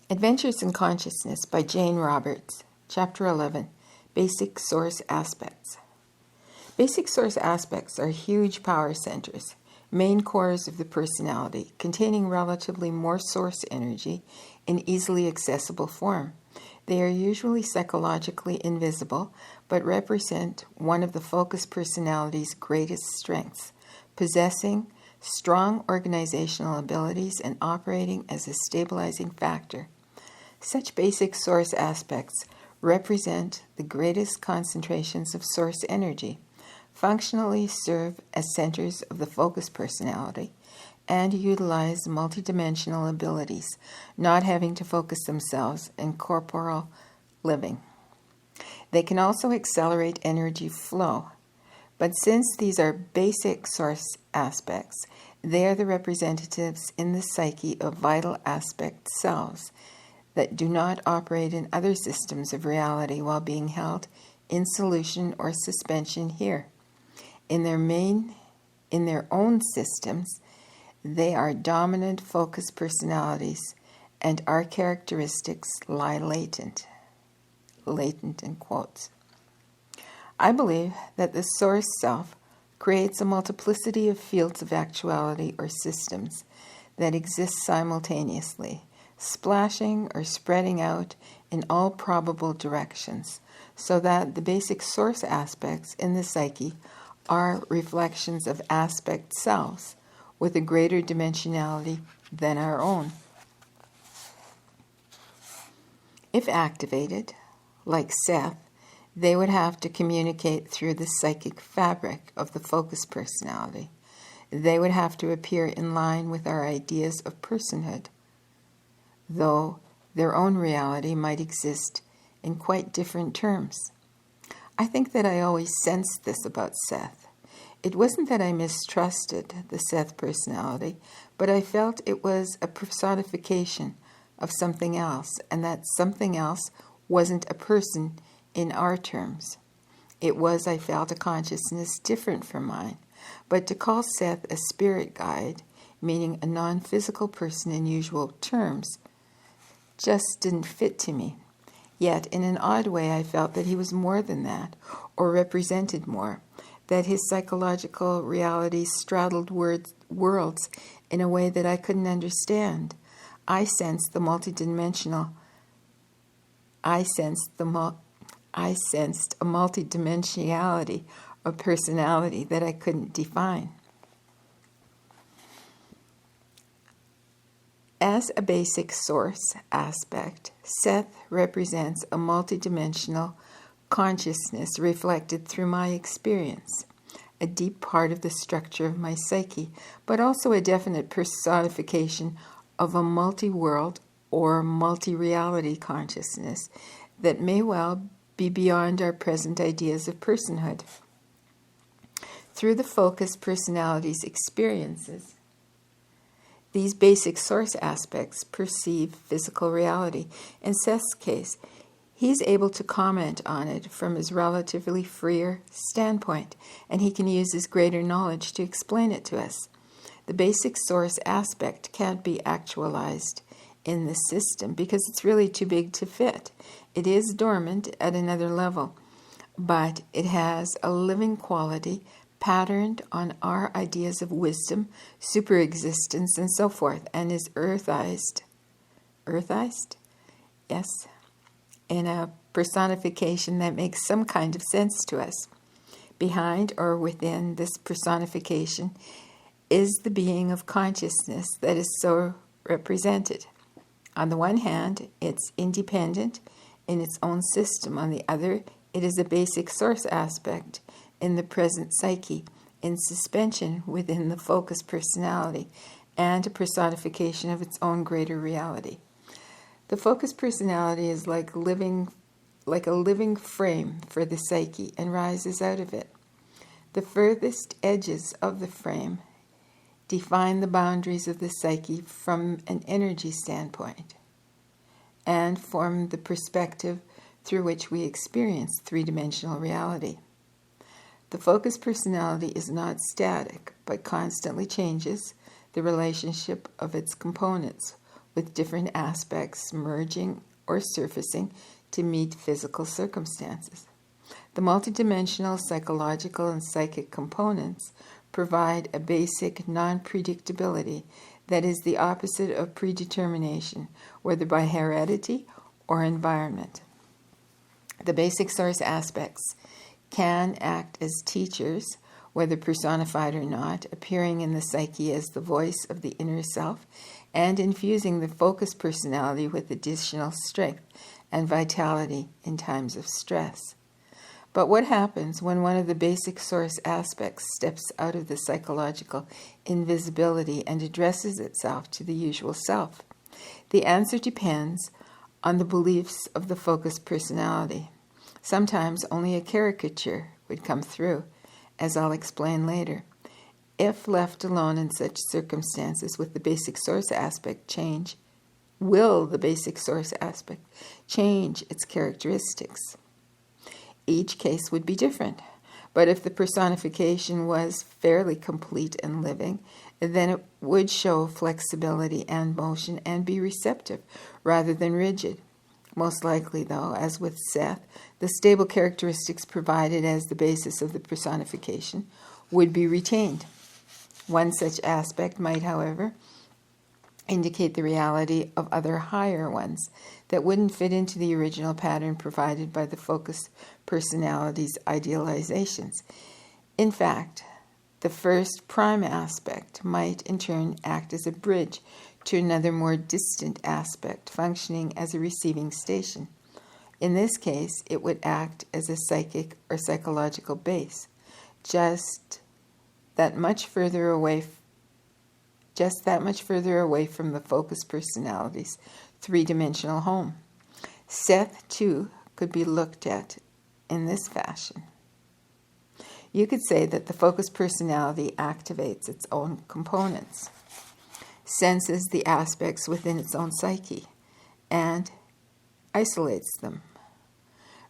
Adventures in Consciousness by Janeroberts, Chapter 11, Basic Source Aspects. Basic source aspects are huge power centers, main cores of the personality, containing relatively more source energy in easily accessible form. They are usually psychologically invisible, but represent one of the focus personality's greatest strengths, possessing strong organizational abilities and operating as a stabilizing factor. Such basic source aspects represent the greatest concentrations of source energy, functionally serve as centers of the focus personality, and utilize multidimensional abilities, not having to focus themselves in corporal living. They can also accelerate energy flow, but since these are basic source aspects, they are the representatives in the psyche of vital aspect selves that do not operate in other systems of reality while being held in solution or suspension here. In their own systems, they are dominant focus personalities, and our characteristics lie latent in quotes. I believe that the source self creates a multiplicity of fields of actuality or systems that exist simultaneously, splashing or spreading out in all probable directions, so that the basic source aspects in the psyche are reflections of aspect selves with a greater dimensionality than our own. If activated, like Seth, they would have to communicate through the psychic fabric of the focus personality. They would have to appear in line with our ideas of personhood, though their own reality might exist in quite different terms. I think that I always sensed this about Seth. It wasn't that I mistrusted the Seth personality, but I felt it was a personification of something else, and that something else wasn't a person in our terms. It was, I felt, a consciousness different from mine. But to call Seth a spirit guide, meaning a non-physical person in usual terms, just didn't fit to me. Yet, in an odd way, I felt that he was more than that, or represented more, that his psychological reality straddled worlds in a way that I couldn't understand. I sensed a multidimensionality of personality that I couldn't define. As a basic source aspect, Seth represents a multidimensional consciousness reflected through my experience, a deep part of the structure of my psyche, but also a definite personification of a multi-world or multi-reality consciousness that may well be beyond our present ideas of personhood. Through the focused personality's experiences, these basic source aspects perceive physical reality. In Seth's case, he's able to comment on it from his relatively freer standpoint, and he can use his greater knowledge to explain it to us. The basic source aspect can't be actualized in the system because it's really too big to fit. It is dormant at another level, but it has a living quality patterned on our ideas of wisdom, superexistence, and so forth, and is earthized? Yes, in a personification that makes some kind of sense to us. Behind or within this personification is the being of consciousness that is so represented. On the one hand, it's independent in its own system. On the other, it is a basic source aspect in the present psyche, in suspension within the focus personality, and a personification of its own greater reality. The focus personality is like a living frame for the psyche and rises out of it. The furthest edges of the frame define the boundaries of the psyche from an energy standpoint and form the perspective through which we experience three-dimensional reality. The focus personality is not static, but constantly changes the relationship of its components with different aspects merging or surfacing to meet physical circumstances. The multidimensional psychological and psychic components provide a basic non-predictability that is the opposite of predetermination, whether by heredity or environment. The basic source aspects can act as teachers, whether personified or not, appearing in the psyche as the voice of the inner self and infusing the focused personality with additional strength and vitality in times of stress. But what happens when one of the basic source aspects steps out of the psychological invisibility and addresses itself to the usual self? The answer depends on the beliefs of the focused personality. Sometimes only a caricature would come through, as I'll explain later. If left alone in such circumstances, with the basic source aspect change, will the basic source aspect change its characteristics? Each case would be different, but if the personification was fairly complete and living, then it would show flexibility and motion and be receptive rather than rigid. Most likely, though, as with Seth, the stable characteristics provided as the basis of the personification would be retained. One such aspect might, however, indicate the reality of other higher ones that wouldn't fit into the original pattern provided by the focused personality's idealizations. In fact, the first prime aspect might in turn act as a bridge to another more distant aspect, functioning as a receiving station. In this case, it would act as a psychic or psychological base, just that much further away from the focused personality's three-dimensional home. Seth, too, could be looked at in this fashion. You could say that the focused personality activates its own components, senses the aspects within its own psyche, and isolates them,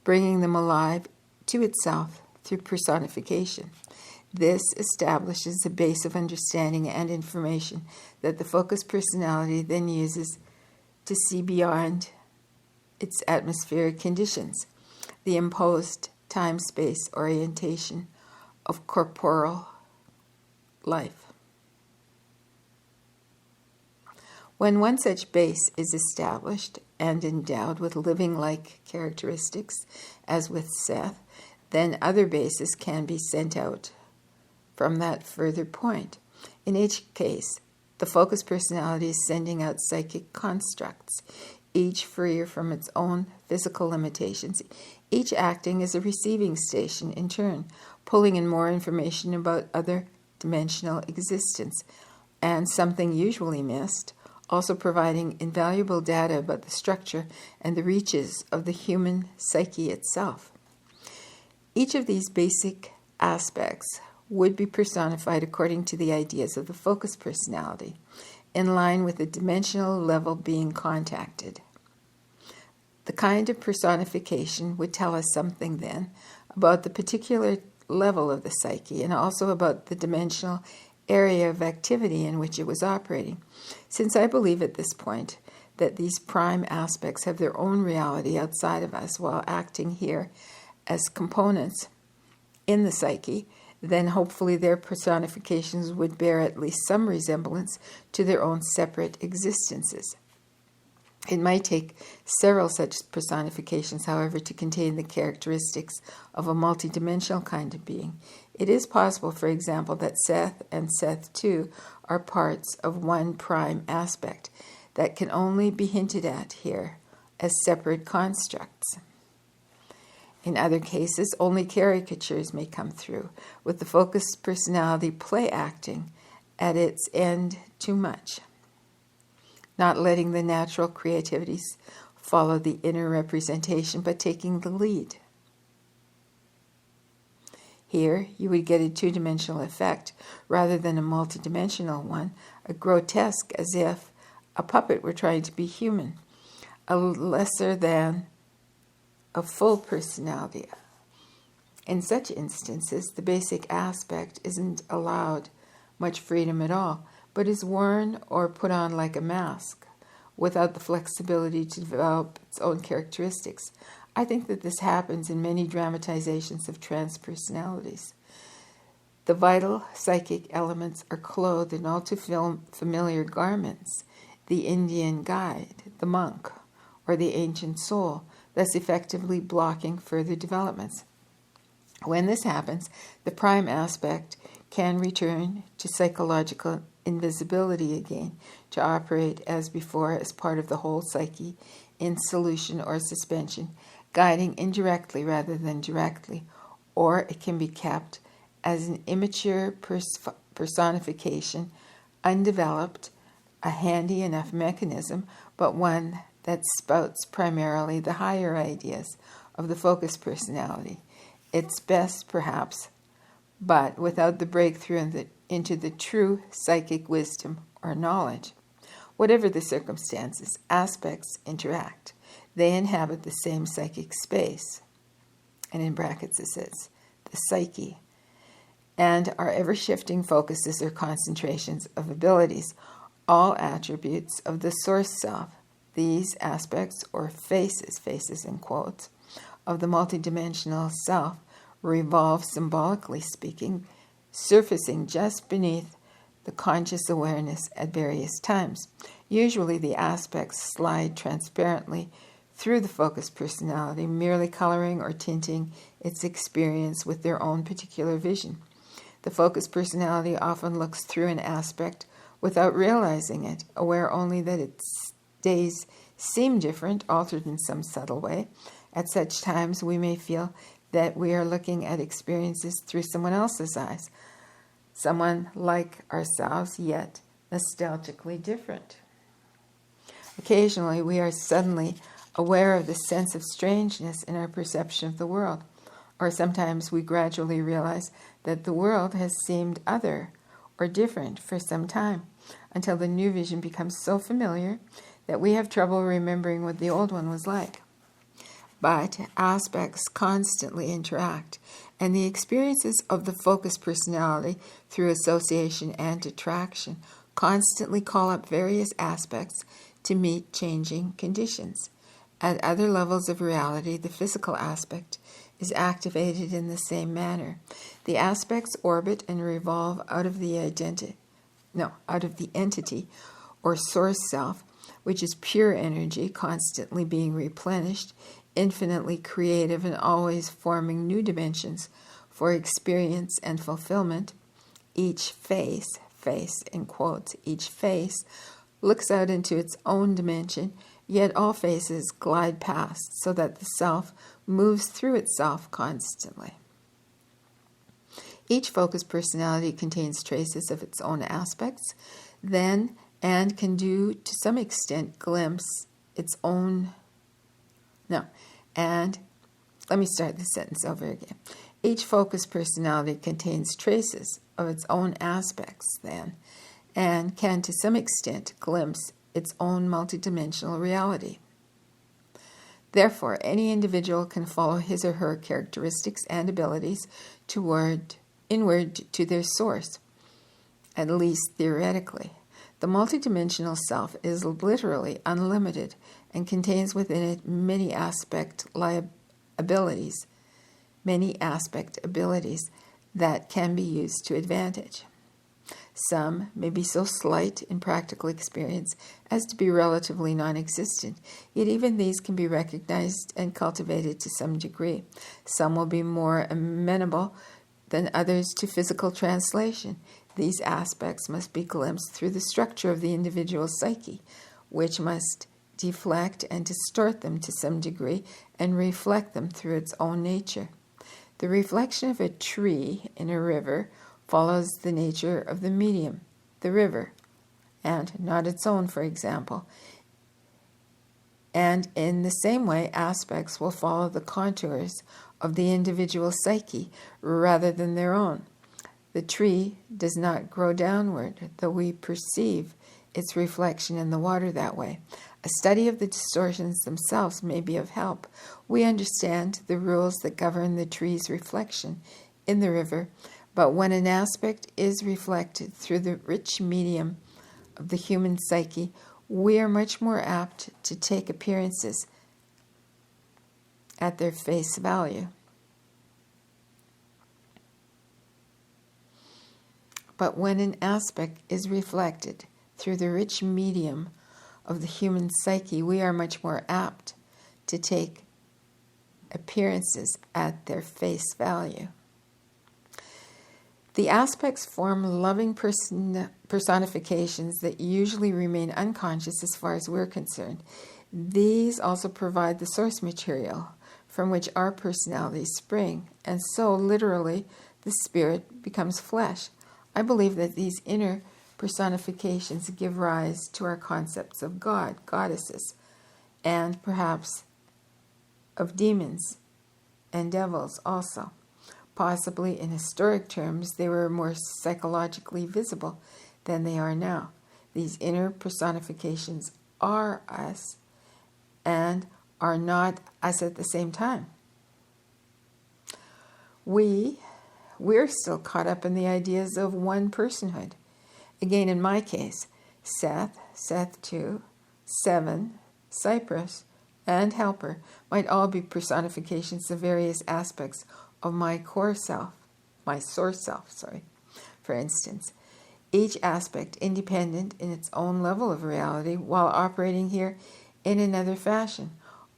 bringing them alive to itself through personification. This establishes a base of understanding and information that the focused personality then uses to see beyond its atmospheric conditions, the imposed time-space orientation of corporeal life. When one such base is established and endowed with living-like characteristics, as with Seth, then other bases can be sent out from that further point. In each case, the focused personality is sending out psychic constructs, each freer from its own physical limitations, each acting as a receiving station in turn, pulling in more information about other dimensional existence, and something usually missed, also providing invaluable data about the structure and the reaches of the human psyche itself. Each of these basic aspects would be personified according to the ideas of the focused personality, in line with the dimensional level being contacted. The kind of personification would tell us something then about the particular level of the psyche and also about the dimensional area of activity in which it was operating. Since I believe at this point that these prime aspects have their own reality outside of us while acting here as components in the psyche, then hopefully their personifications would bear at least some resemblance to their own separate existences. It might take several such personifications, however, to contain the characteristics of a multidimensional kind of being. It is possible, for example, that Seth and Seth too are parts of one prime aspect that can only be hinted at here as separate constructs. In other cases, only caricatures may come through, with the focused personality play acting at its end too much, not letting the natural creativities follow the inner representation, but taking the lead. Here, you would get a two-dimensional effect rather than a multidimensional one, a grotesque as if a puppet were trying to be human, a lesser than a full personality. In such instances, the basic aspect isn't allowed much freedom at all, but is worn or put on like a mask, without the flexibility to develop its own characteristics. I think that this happens in many dramatizations of trance personalities. The vital psychic elements are clothed in all too familiar garments, the Indian guide, the monk, or the ancient soul, thus effectively blocking further developments. When this happens, the prime aspect can return to psychological invisibility again, to operate as before as part of the whole psyche in solution or suspension, guiding indirectly rather than directly, or it can be kept as an immature personification, undeveloped, a handy enough mechanism, but one that spouts primarily the higher ideas of the focused personality. It's best, perhaps, but without the breakthrough into the true psychic wisdom or knowledge. Whatever the circumstances, aspects interact. They inhabit the same psychic space. And in brackets it says, the psyche. And are ever-shifting focuses or concentrations of abilities, all attributes of the source self. These aspects, or faces in quotes, of the multidimensional self revolve, symbolically speaking, surfacing just beneath the conscious awareness at various times. Usually the aspects slide transparently through the focused personality, merely coloring or tinting its experience with their own particular vision. The focused personality often looks through an aspect without realizing it, aware only that its days seem different, altered in some subtle way. At such times, we may feel that we are looking at experiences through someone else's eyes, someone like ourselves, yet nostalgically different. Occasionally, we are suddenly aware of the sense of strangeness in our perception of the world, or sometimes we gradually realize that the world has seemed other or different for some time, until the new vision becomes so familiar that we have trouble remembering what the old one was like. But aspects constantly interact, and the experiences of the focused personality through association and attraction constantly call up various aspects to meet changing conditions. At other levels of reality, the physical aspect is activated in the same manner. The aspects orbit and revolve out of the entity or source self, which is pure energy constantly being replenished, infinitely creative and always forming new dimensions for experience and fulfillment. Each face in quotes, each face looks out into its own dimension, yet all faces glide past so that the self moves through itself constantly. Each focused personality contains traces of its own aspects, then and can do to some extent glimpse its own. Let me start the sentence over again. Each focused personality contains traces of its own aspects, then, and can to some extent glimpse its own multidimensional reality. Therefore, any individual can follow his or her characteristics and abilities inward to their source, at least theoretically. The multidimensional self is literally unlimited and contains within it many aspect abilities that can be used to advantage. Some may be so slight in practical experience as to be relatively non-existent, yet even these can be recognized and cultivated to some degree. Some will be more amenable than others to physical translation. These aspects must be glimpsed through the structure of the individual psyche, which must deflect and distort them to some degree and reflect them through its own nature. The reflection of a tree in a river follows the nature of the medium, the river, and not its own, for example. And in the same way, aspects will follow the contours of the individual psyche rather than their own. The tree does not grow downward, though we perceive its reflection in the water that way. A study of the distortions themselves may be of help. We understand the rules that govern the tree's reflection in the river, but when an aspect is reflected through the rich medium of the human psyche, we are much more apt to take appearances at their face value. But when an aspect is reflected through the rich medium of the human psyche, we are much more apt to take appearances at their face value. The aspects form loving personifications that usually remain unconscious as far as we're concerned. These also provide the source material from which our personalities spring, and so literally the spirit becomes flesh. I believe that these inner personifications give rise to our concepts of God, goddesses, and perhaps of demons and devils also. Possibly in historic terms, they were more psychologically visible than they are now. These inner personifications are us and are not us at the same time. We're still caught up in the ideas of one personhood. Again, in my case, Seth, Seth 2, Seven, Cypress, and Helper might all be personifications of various aspects of my core self, my source self, for instance. Each aspect independent in its own level of reality while operating here in another fashion.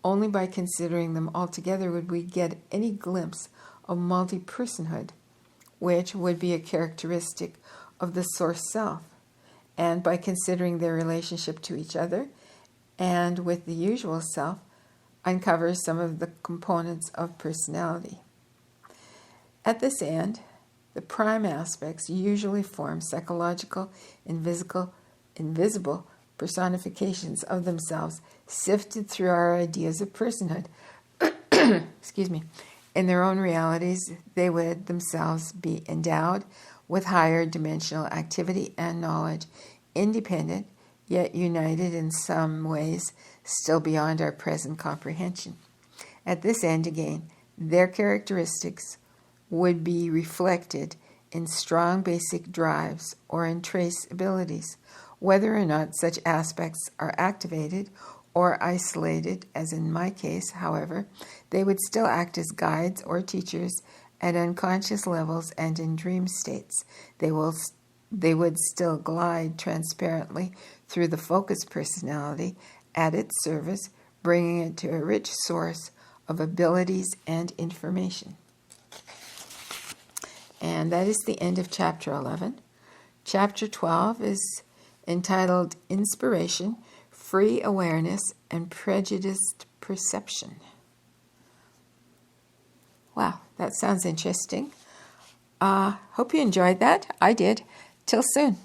Only by considering them all together would we get any glimpse of multi-personhood, which would be a characteristic of the source self, and by considering their relationship to each other and with the usual self, uncover some of the components of personality. At this end, the prime aspects usually form psychological, invisible personifications of themselves, sifted through our ideas of personhood. Excuse me. In their own realities, they would themselves be endowed with higher dimensional activity and knowledge, independent, yet united in some ways still beyond our present comprehension. At this end, again, their characteristics would be reflected in strong basic drives or in trace abilities. Whether or not such aspects are activated or isolated, as in my case, however, they would still act as guides or teachers at unconscious levels and in dream states. They would still glide transparently through the focused personality at its service, bringing it to a rich source of abilities and information. And that is the end of Chapter 11. Chapter 12 is entitled Inspiration, Free Awareness, and Prejudiced Perception. Wow, that sounds interesting. Hope you enjoyed that. I did. Till soon.